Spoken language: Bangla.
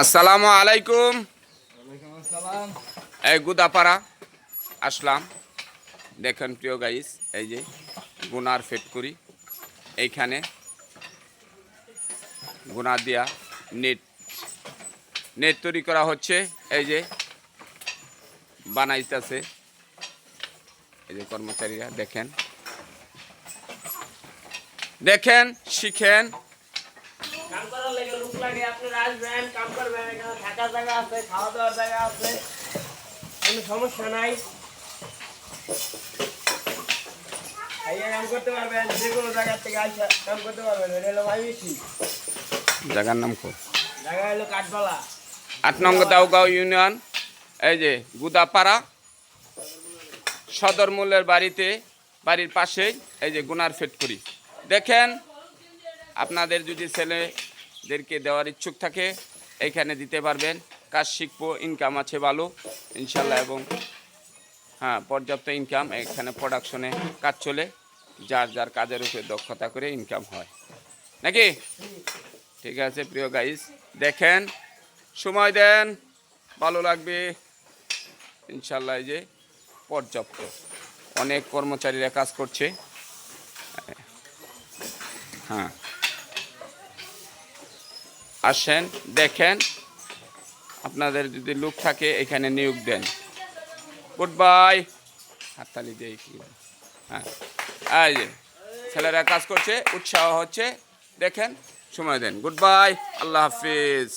আসসালামু আলাইকুম। ওয়ালাইকুম আসসালাম। এই গুদাপাড়া আসলাম। দেখেন প্রিয় গাইস, এই যে গুনার ফ্যাক্টরি। এইখানে গুনা দিয়া নেট নেট তৈরি করা হচ্ছে। এই যে বানাইতেছে এই যে কর্মচারীরা। দেখেন দেখেন, শিখেন। কাম করার লাগে লোক লাগে, আপনারা আসবেন, কাম করবেন। এখানে থাকার জায়গা আছে, খাওয়া দাওয়ার জায়গা আছে, কোনো সমস্যা নাই। খাইয়ে কাম করতে পারবেন, যে কোনো জায়গার থেকে আসা কাম করতে পারবেন। এটা হলো মাইমিসি, জায়গার নাম কো জায়গা হলো কাঠবালা। 8 নং দাউগাঁও ইউনিয়ন। এই যে গুদাপাড়া সদর মূলের বাড়ির পাশেই এই যে গুনার ফ্যাক্টরি। দেখেন, আপনাদের যদি ছেলেদেরকে দেওয়ার ইচ্ছুক থাকে এইখানে দিতে পারবেন। কাজ শিখবো, ইনকাম আছে ভালো ইনশাল্লাহ, এবং হ্যাঁ পর্যাপ্ত ইনকাম। এখানে প্রোডাকশনে কাজ চলে, যার যার কাজের উপরে দক্ষতা করে ইনকাম হয় নাকি। ঠিক আছে প্রিয় গাইস, দেখেন, সময় দেন, ভালো লাগবে ইনশাল্লাহ। এই যে পর্যাপ্ত অনেক কর্মচারীরা কাজ করছে। হ্যাঁ, আসেন, দেখেন। আপনাদের যদি লোক থাকে এখানে নিয়োগ দেন। Good bye. হাততালি দিয়ে কি, হ্যাঁ, এই যে ছেলেরা কাজ করছে, উৎসাহ হচ্ছে। দেখেন, সময় দেন। গুড বাই, আল্লাহ হাফিজ।